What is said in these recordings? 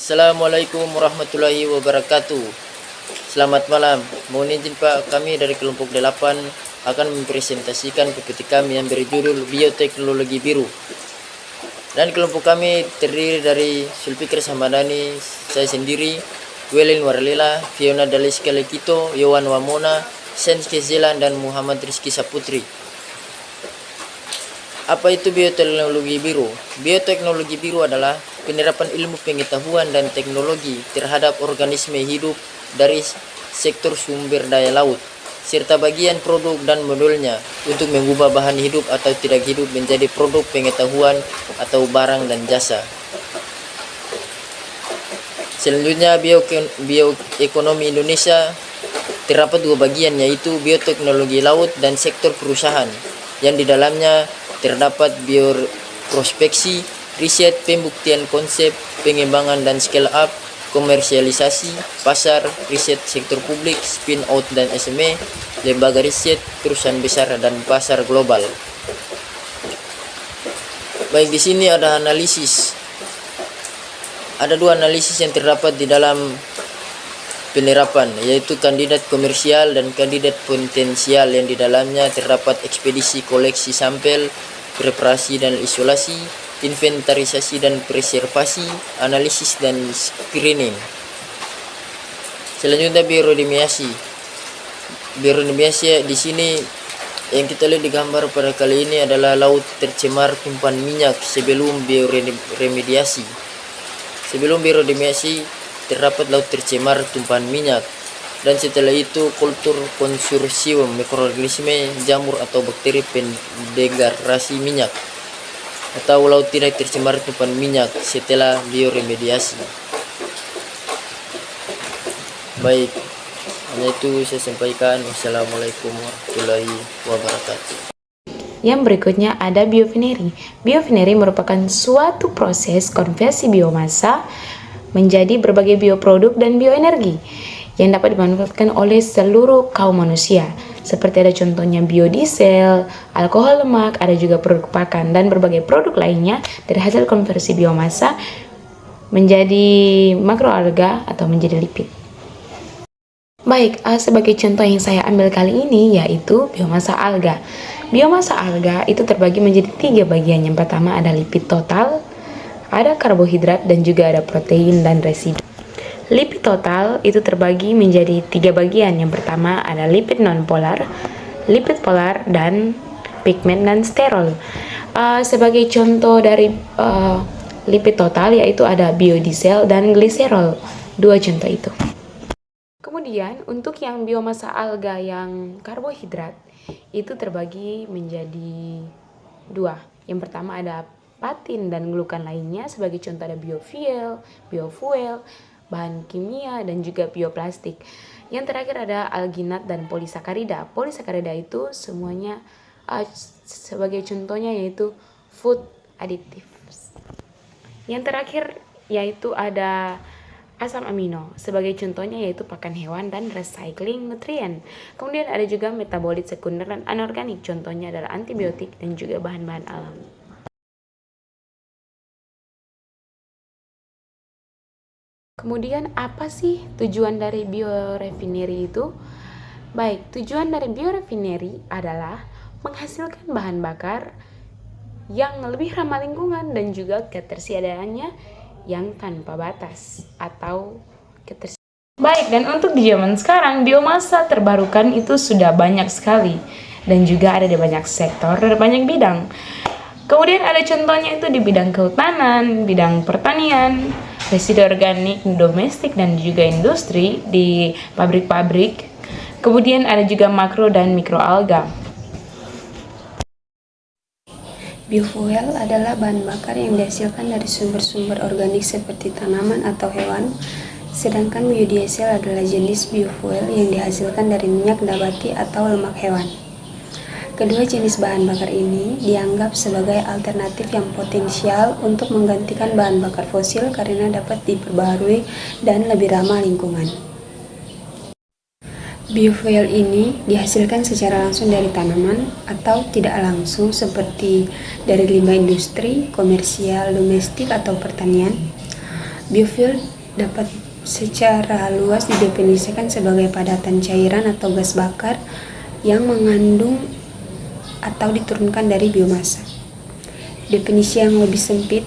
Assalamualaikum warahmatullahi wabarakatuh. Selamat malam. Mohon izin Pak, kami dari kelompok 8 akan mempresentasikan PPT kami yang berjudul Bioteknologi Biru. Dan kelompok kami terdiri dari Sulfikar Samadani, saya sendiri, Welin Warlela, Fiona Daliska Lekito, Yowan Wamona, Senske Zelan, dan Muhammad Rizky Saputri. Apa itu bioteknologi biru? Bioteknologi biru adalah penerapan ilmu pengetahuan dan teknologi terhadap organisme hidup dari sektor sumber daya laut, serta bagian produk dan modulnya untuk mengubah bahan hidup atau tidak hidup menjadi produk pengetahuan atau barang dan jasa. Selanjutnya, bioekonomi Indonesia terdapat dua bagian, yaitu bioteknologi laut dan sektor perusahaan, yang di dalamnya terdapat bioprospeksi, riset, pembuktian konsep, pengembangan dan scale up, komersialisasi, pasar, riset sektor publik, spin out dan SME, lembaga riset, perusahaan besar dan pasar global. Baik, di sini ada analisis. Ada dua analisis yang terdapat di dalam penerapan, yaitu kandidat komersial dan kandidat potensial, yang di dalamnya terdapat ekspedisi koleksi sampel, preparasi dan isolasi, inventarisasi dan preservasi, analisis dan screening. Selanjutnya bioremediasi. Bioremediasi di sini yang kita lihat di gambar pada kali ini adalah laut tercemar tumpahan minyak sebelum bioremediasi. Sebelum bioremediasi terdapat laut tercemar tumpahan minyak, dan setelah itu kultur konsorsium mikroorganisme, jamur atau bakteri pendegrasi minyak, atau laut tidak tercemar tumpahan minyak setelah bioremediasi. Baik, hanya itu saya sampaikan. Wassalamualaikum warahmatullahi wabarakatuh. Yang berikutnya ada biovineri. Biovineri merupakan suatu proses konversi biomasa menjadi berbagai bioproduk dan bioenergi yang dapat dimanfaatkan oleh seluruh kaum manusia. Seperti ada contohnya biodiesel, alkohol lemak, ada juga produk pakan, dan berbagai produk lainnya dari hasil konversi biomasa menjadi makroalga atau menjadi lipid. Baik, sebagai contoh yang saya ambil kali ini yaitu biomasa alga. Biomasa alga itu terbagi menjadi 3 bagian. Yang pertama ada lipid total, ada karbohidrat, dan juga ada protein dan residu. Lipid total itu terbagi menjadi 3 bagian. Yang pertama ada lipid non-polar, lipid polar, dan pigmen dan sterol. Sebagai contoh dari lipid total yaitu ada biodiesel dan gliserol. 2 contoh itu. Kemudian untuk yang biomasa alga yang karbohidrat itu terbagi menjadi 2. Yang pertama ada patin dan glukan lainnya, sebagai contoh ada biofuel, bahan kimia, dan juga bioplastik. Yang terakhir ada alginat dan polisakarida. Polisakarida itu semuanya sebagai contohnya yaitu food additives. Yang terakhir yaitu ada asam amino, sebagai contohnya yaitu pakan hewan dan recycling nutrien. Kemudian ada juga metabolit sekunder dan anorganik, contohnya adalah antibiotik dan juga bahan-bahan alam. Kemudian apa sih tujuan dari biorefinery itu? Baik, tujuan dari biorefinery adalah menghasilkan bahan bakar yang lebih ramah lingkungan dan juga ketersediaannya yang tanpa batas atau ketersediaan. Baik, dan untuk di zaman sekarang biomasa terbarukan itu sudah banyak sekali dan juga ada di banyak sektor dan banyak bidang. Kemudian ada contohnya itu di bidang kehutanan, bidang pertanian, residu organik domestik dan juga industri di pabrik-pabrik. Kemudian ada juga makro dan mikroalga. Biofuel adalah bahan bakar yang dihasilkan dari sumber-sumber organik seperti tanaman atau hewan, sedangkan biodiesel adalah jenis biofuel yang dihasilkan dari minyak nabati atau lemak hewan. Kedua jenis bahan bakar ini dianggap sebagai alternatif yang potensial untuk menggantikan bahan bakar fosil karena dapat diperbaharui dan lebih ramah lingkungan. Biofuel ini dihasilkan secara langsung dari tanaman atau tidak langsung seperti dari limbah industri, komersial, domestik, atau pertanian. Biofuel dapat secara luas didefinisikan sebagai padatan cairan atau gas bakar yang mengandung atau diturunkan dari biomasa. Definisi yang lebih sempit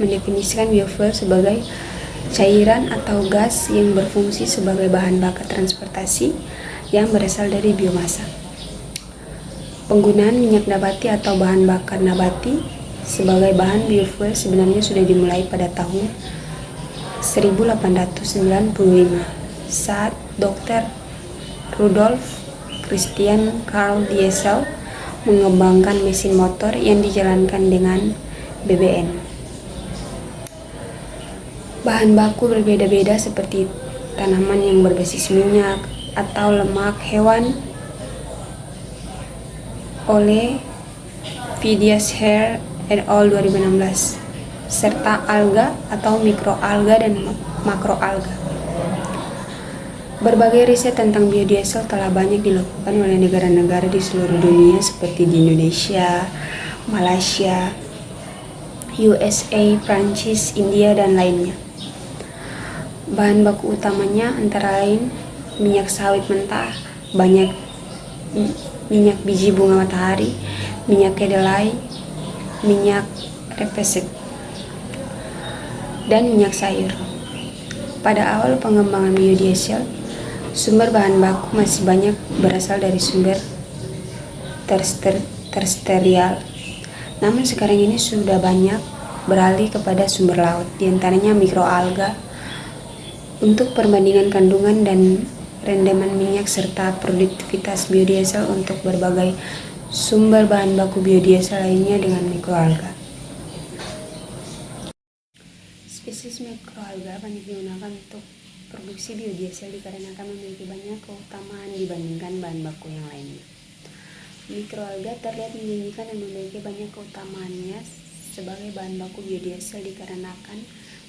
mendefinisikan biofuel sebagai cairan atau gas yang berfungsi sebagai bahan bakar transportasi yang berasal dari biomasa. Penggunaan minyak nabati atau bahan bakar nabati sebagai bahan biofuel sebenarnya sudah dimulai pada tahun 1895 saat Dr. Rudolf Christian Karl Diesel mengembangkan mesin motor yang dijalankan dengan BBN. Bahan baku berbeda-beda seperti tanaman yang berbasis minyak atau lemak hewan oleh Phidias Hare et al. 2016 serta alga atau mikroalga dan makroalga. Berbagai riset tentang biodiesel telah banyak dilakukan oleh negara-negara di seluruh dunia seperti di Indonesia, Malaysia, USA, Prancis, India, dan lainnya. Bahan baku utamanya antara lain minyak sawit mentah, minyak biji bunga matahari, minyak kedelai, minyak rapeseed, dan minyak sayur. Pada awal pengembangan biodiesel, sumber bahan baku masih banyak berasal dari sumber terestrial. Namun sekarang ini sudah banyak beralih kepada sumber laut, diantaranya mikroalga, untuk perbandingan kandungan dan rendaman minyak serta produktivitas biodiesel untuk berbagai sumber bahan baku biodiesel lainnya dengan mikroalga. Spesies mikroalga banyak digunakan untuk produksi biodiesel dikarenakan memiliki banyak keutamaan dibandingkan bahan baku yang lainnya. Mikroalga terlihat menjanjikan dan memiliki banyak keutamaannya sebagai bahan baku biodiesel dikarenakan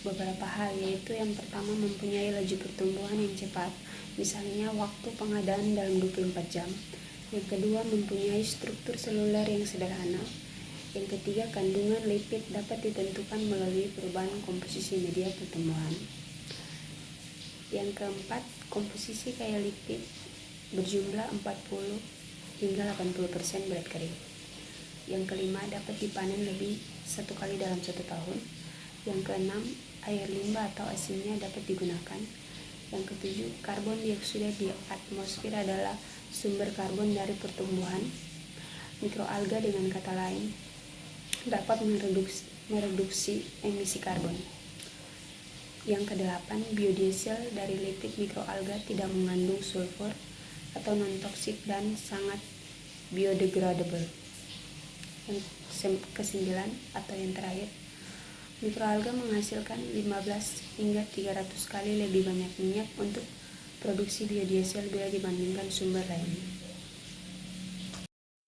beberapa hal, yaitu yang pertama mempunyai laju pertumbuhan yang cepat, misalnya waktu pengadaan dalam 24 jam. Yang kedua mempunyai struktur seluler yang sederhana. Yang ketiga, kandungan lipid dapat ditentukan melalui perubahan komposisi media pertumbuhan. Yang keempat, komposisi kaya lipid berjumlah 40 hingga 80% berat kering. Yang kelima, dapat dipanen lebih satu kali dalam 1 tahun. Yang keenam, air limbah atau asinnya dapat digunakan. Yang ketujuh, karbon dioksida di atmosfer adalah sumber karbon dari pertumbuhan. Mikroalga dengan kata lain dapat mereduksi emisi karbon. Yang kedelapan, biodiesel dari lipid mikroalga tidak mengandung sulfur atau non-toksik dan sangat biodegradable. Yang kesembilan atau yang terakhir, mikroalga menghasilkan 15 hingga 300 kali lebih banyak minyak untuk produksi biodiesel bila dibandingkan sumber lainnya.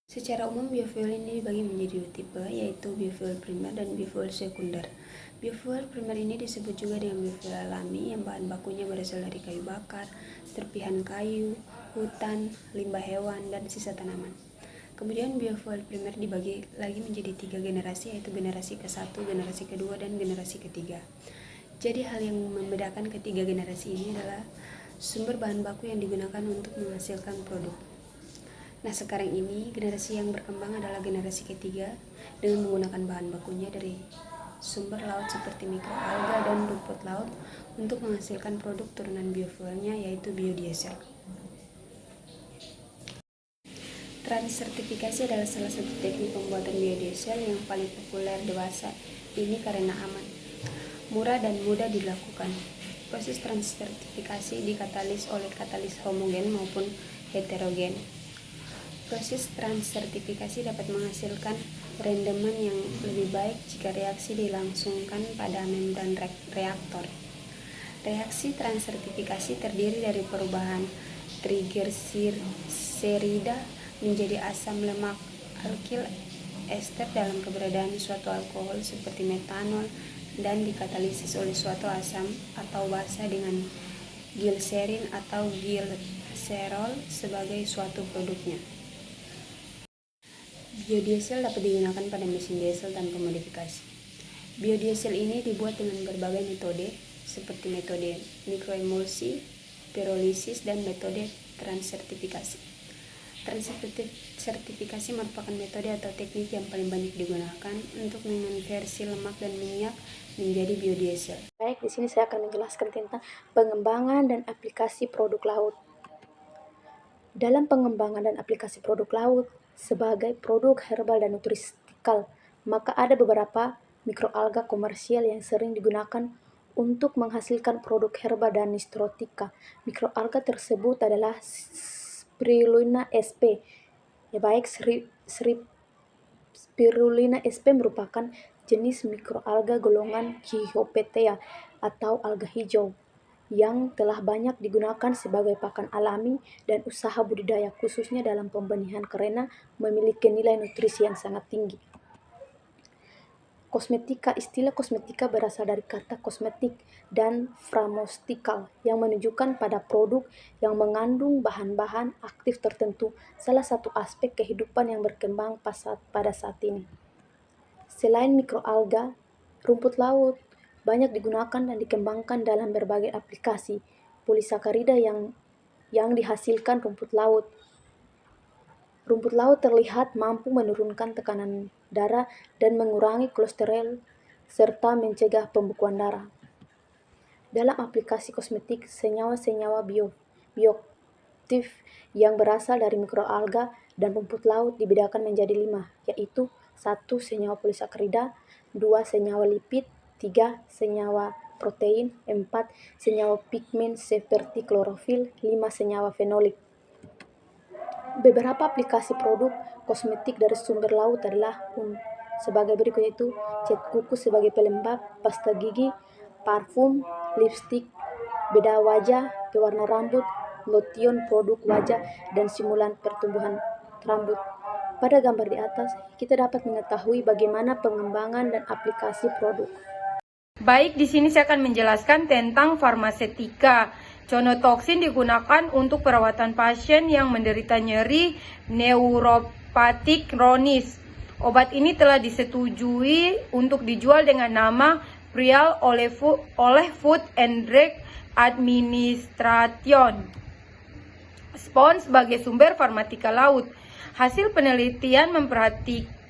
Secara umum, biofuel ini dibagi menjadi 2 tipe, yaitu biofuel primer dan biofuel sekunder. Biofuel primer ini disebut juga dengan biofuel alami yang bahan bakunya berasal dari kayu bakar, serpihan kayu, hutan, limbah hewan, dan sisa tanaman. Kemudian biofuel primer dibagi lagi menjadi 3 generasi, yaitu generasi ke-1, generasi kedua, dan generasi ketiga. Jadi hal yang membedakan ketiga generasi ini adalah sumber bahan baku yang digunakan untuk menghasilkan produk. Nah, sekarang ini generasi yang berkembang adalah generasi ketiga dengan menggunakan bahan bakunya dari sumber laut seperti mikroalga dan rumput laut untuk menghasilkan produk turunan biofuelnya, yaitu biodiesel. Transertifikasi adalah salah satu teknik pembuatan biodiesel yang paling populer dewasa ini karena aman, murah, dan mudah dilakukan. Proses transertifikasi dikatalis oleh katalis homogen maupun heterogen. Proses transertifikasi dapat menghasilkan rendaman yang lebih baik jika reaksi dilangsungkan pada membran reaktor. Reaksi transertifikasi terdiri dari perubahan trigliserida menjadi asam lemak alkil ester dalam keberadaan suatu alkohol seperti metanol dan dikatalisis oleh suatu asam atau basa dengan gilserin atau gilserol sebagai suatu produknya. Biodiesel dapat digunakan pada mesin diesel tanpa modifikasi. Biodiesel ini dibuat dengan berbagai metode, seperti metode mikroemulsi, pirolisis, dan metode transsertifikasi. Transsertifikasi merupakan metode atau teknik yang paling banyak digunakan untuk mengonversi lemak dan minyak menjadi biodiesel. Baik, di sini saya akan menjelaskan tentang pengembangan dan aplikasi produk laut. Dalam pengembangan dan aplikasi produk laut sebagai produk herbal dan nutristikal, maka ada beberapa mikroalga komersial yang sering digunakan untuk menghasilkan produk herbal dan nistrotika. Mikroalga tersebut adalah Spirulina sp. Spirulina sp merupakan jenis mikroalga golongan Chyopettea atau alga hijau yang telah banyak digunakan sebagai pakan alami dan usaha budidaya, khususnya dalam pembenihan karena memiliki nilai nutrisi yang sangat tinggi. Kosmetika. Istilah kosmetika berasal dari kata kosmetik dan pharmaceutical yang menunjukkan pada produk yang mengandung bahan-bahan aktif tertentu, salah satu aspek kehidupan yang berkembang pada saat ini. Selain mikroalga, rumput laut banyak digunakan dan dikembangkan dalam berbagai aplikasi. Polisakarida yang dihasilkan rumput laut. Rumput laut terlihat mampu menurunkan tekanan darah dan mengurangi kolesterol serta mencegah pembekuan darah. Dalam aplikasi kosmetik, senyawa-senyawa bioaktif yang berasal dari mikroalga dan rumput laut dibedakan menjadi 5, yaitu 1. Senyawa polisakarida, 2. Senyawa lipid, 3. Senyawa protein, 4. Senyawa pigmen seperti klorofil, 5. Senyawa fenolik. Beberapa aplikasi produk kosmetik dari sumber laut adalah sebagai berikut, yaitu cat kuku sebagai pelembab, pasta gigi, parfum, lipstik, bedah wajah, pewarna rambut, lotion produk wajah, dan simulan pertumbuhan rambut. Pada gambar di atas, kita dapat mengetahui bagaimana pengembangan dan aplikasi produk. Baik, di sini saya akan menjelaskan tentang farmasetika. Conotoksin digunakan untuk perawatan pasien yang menderita nyeri neuropatik kronis. Obat ini telah disetujui untuk dijual dengan nama Prial oleh Food and Drug Administration. SPON sebagai sumber farmatika laut. Hasil penelitian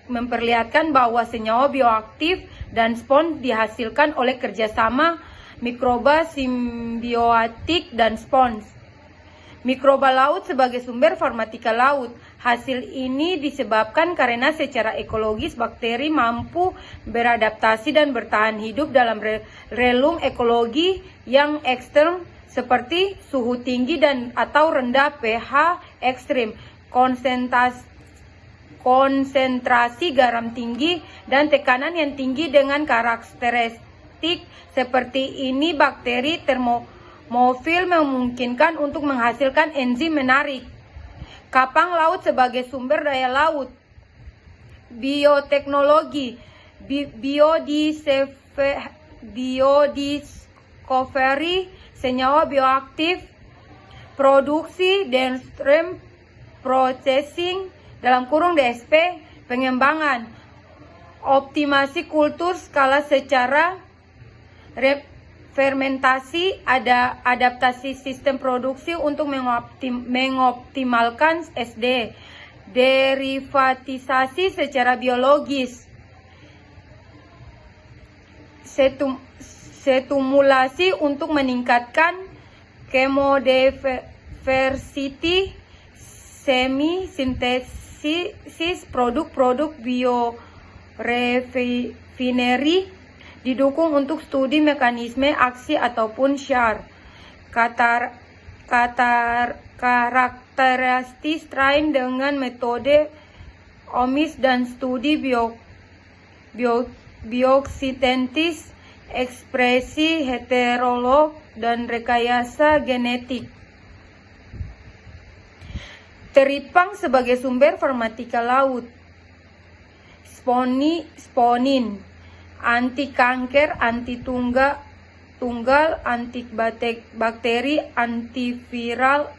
memperlihatkan bahwa senyawa bioaktif dan spons dihasilkan oleh kerjasama mikroba simbiotik dan spons. Mikroba laut sebagai sumber farmatika laut. Hasil ini disebabkan karena secara ekologis bakteri mampu beradaptasi dan bertahan hidup dalam relung ekologi yang ekstrem seperti suhu tinggi dan atau rendah pH ekstrim, konsentrasi garam tinggi dan tekanan yang tinggi dengan karakteristik seperti ini. Bakteri termofil memungkinkan untuk menghasilkan enzim menarik. Kapang laut sebagai sumber daya laut. Bioteknologi, biodiscovery, senyawa bioaktif, produksi downstream processing dalam kurung DSP, pengembangan, optimasi kultur skala secara fermentasi, ada adaptasi sistem produksi untuk mengoptimalkan SD, derivatisasi secara biologis, stimulasi untuk meningkatkan chemodiversity, semi-sintesis produk-produk biorefinery, didukung untuk studi mekanisme aksi ataupun SHAR. Karakteristik strain dengan metode omis dan studi biosintesis, ekspresi heterolog, dan rekayasa genetik. Teripang sebagai sumber farmatika laut. Sponin, anti kanker, anti tunggal, anti bakteri, antiviral,